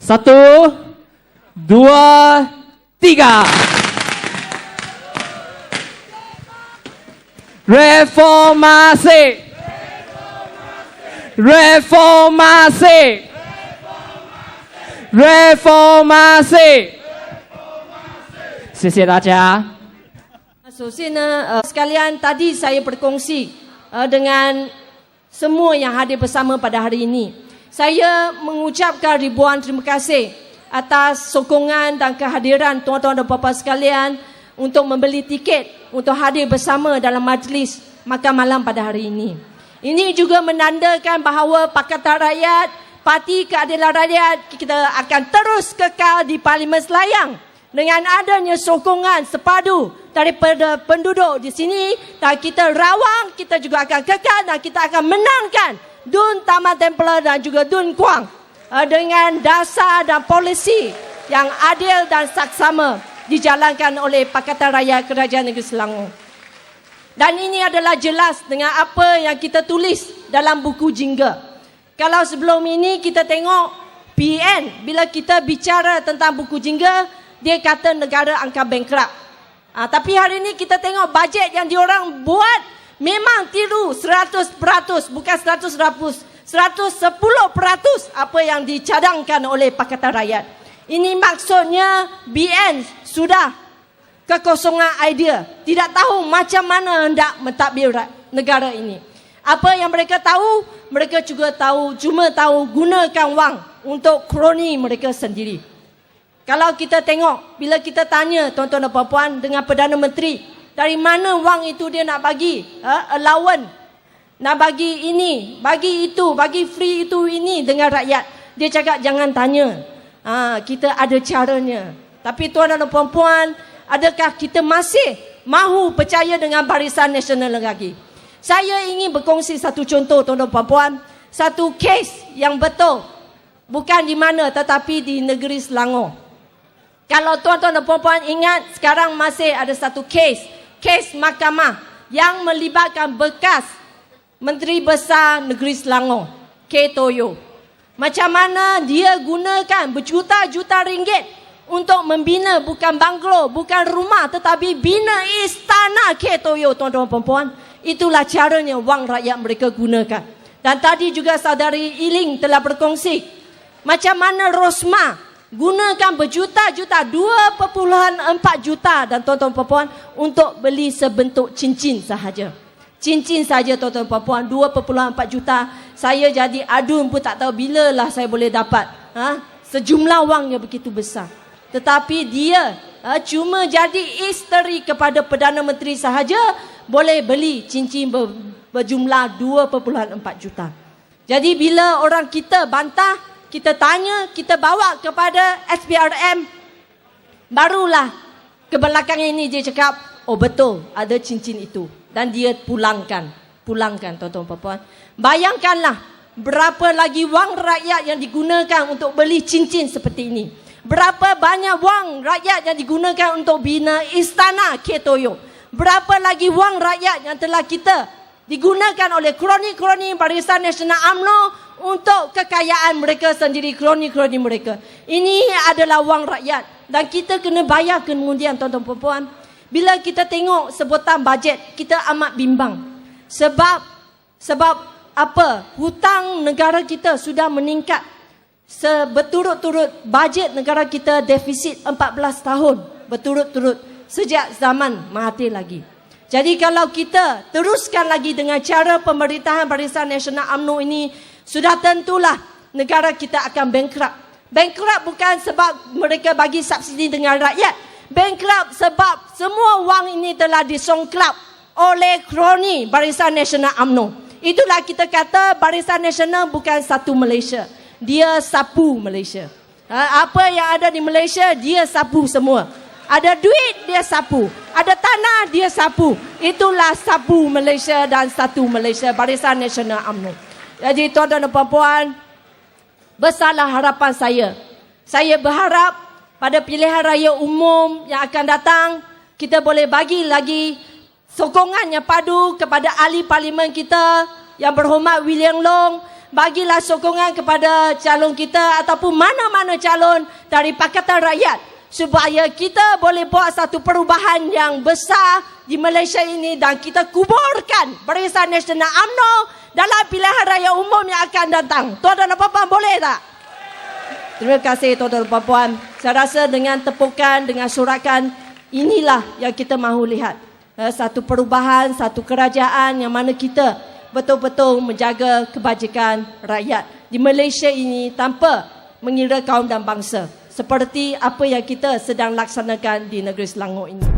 1, 2, 3. Reformasi. Reformasi. Reformasi. 谢谢大家。首先呢, sekalian tadi saya berkongsi dengan semua yang hadir bersama pada hari ini. Saya mengucapkan ribuan terima kasih atas sokongan dan kehadiran tuan-tuan dan puan-puan sekalian untuk membeli tiket untuk hadir bersama dalam majlis makan malam pada hari ini. Ini juga menandakan bahawa Pakatan Rakyat, Parti Keadilan Rakyat, kita akan terus kekal di Parlimen Selayang dengan adanya sokongan sepadu daripada penduduk di sini, dan kita rawang, kita juga akan kekal dan kita akan menangkan Dun Taman Templer dan juga Dun Kuang dengan dasar dan polisi yang adil dan saksama dijalankan oleh Pakatan Rakyat Kerajaan Negeri Selangor. Dan ini adalah jelas dengan apa yang kita tulis dalam buku jingga. Kalau sebelum ini kita tengok PN, bila kita bicara tentang buku jingga, dia kata negara akan bankrupt. Tapi hari ini kita tengok bajet yang diorang buat memang tiru 100%, bukan 100%, 110% apa yang dicadangkan oleh Pakatan Rakyat. Ini maksudnya BN sudah kekosongan idea, tidak tahu macam mana hendak mentadbir negara ini. Apa yang mereka tahu, mereka juga tahu, cuma tahu gunakan wang untuk kroni mereka sendiri. Kalau kita tengok, bila kita tanya tuan-tuan dan puan-puan dengan Perdana Menteri, dari mana wang itu dia nak bagi? Allowance, nak bagi ini, bagi itu, bagi free itu ini dengan rakyat. Dia cakap jangan tanya, kita ada caranya. Tapi tuan-tuan dan puan-puan, adakah kita masih mahu percaya dengan Barisan Nasional lagi? Saya ingin berkongsi satu contoh tuan-tuan dan puan-puan, satu kes yang betul, bukan di mana tetapi di negeri Selangor. Kalau tuan-tuan dan puan-puan ingat, sekarang masih ada satu kes mahkamah yang melibatkan bekas Menteri Besar Negeri Selangor, K. Toyo. Macam mana dia gunakan berjuta-juta ringgit untuk membina bukan banglo, bukan rumah, tetapi bina istana K. Toyo, tuan-tuan dan puan-puan. Itulah caranya wang rakyat mereka gunakan. Dan tadi juga saudari Iling telah berkongsi macam mana Rosmah gunakan berjuta-juta, 2.4 juta dan tuan-tuan puan-puan untuk beli sebentuk cincin sahaja. Cincin saja tuan-tuan puan-puan, 2.4 juta. Saya jadi adun pun tak tahu bila lah saya boleh dapat sejumlah wang yang begitu besar. Tetapi dia cuma jadi isteri kepada Perdana Menteri sahaja boleh beli cincin berjumlah 2.4 juta. Jadi bila orang kita bantah, kita tanya, kita bawa kepada SPRM, barulah kebelakangan ini dia cakap, oh betul ada cincin itu. Dan dia pulangkan tuan-tuan puan-puan. Bayangkanlah berapa lagi wang rakyat yang digunakan untuk beli cincin seperti ini. Berapa banyak wang rakyat yang digunakan untuk bina istana K. Toyo. Berapa lagi wang rakyat yang telah kita digunakan oleh kroni-kroni Barisan Nasional UMNO untuk kekayaan mereka sendiri, kroni-kroni mereka. Ini adalah wang rakyat dan kita kena bayar kemudian tuan-tuan puan-puan. Bila kita tengok sebutan bajet, kita amat bimbang. Sebab apa? Hutang negara kita sudah meningkat. Berturut-turut bajet negara kita defisit 14 tahun berturut-turut sejak zaman Mahathir lagi. Jadi kalau kita teruskan lagi dengan cara pemerintahan Barisan Nasional UMNO ini, sudah tentulah negara kita akan bankrupt. Bankrupt bukan sebab mereka bagi subsidi dengan rakyat. Bankrupt sebab semua wang ini telah disongklap oleh kroni Barisan Nasional UMNO. Itulah kita kata Barisan Nasional bukan satu Malaysia. Dia sapu Malaysia. Apa yang ada di Malaysia, dia sapu semua. Ada duit, dia sapu. Ada tanah, dia sapu. Itulah sapu Malaysia dan satu Malaysia, Barisan Nasional UMNO. Jadi tuan-tuan dan puan-puan, besarlah harapan saya. Saya berharap pada pilihan raya umum yang akan datang, kita boleh bagi lagi sokongan yang padu kepada ahli parlimen kita yang berhormat William Long, bagilah sokongan kepada calon kita ataupun mana-mana calon dari Pakatan Rakyat supaya kita boleh buat satu perubahan yang besar di Malaysia ini dan kita kuburkan Barisan Nasional UMNO dalam pilihan raya umum yang akan datang. Tuan-tuan dan puan-puan, boleh tak? Terima kasih tuan-tuan dan puan-puan. Saya rasa dengan tepukan, dengan sorakan, inilah yang kita mahu lihat. Satu perubahan, satu kerajaan yang mana kita betul-betul menjaga kebajikan rakyat di Malaysia ini tanpa mengira kaum dan bangsa. Seperti apa yang kita sedang laksanakan di negeri Selangor ini.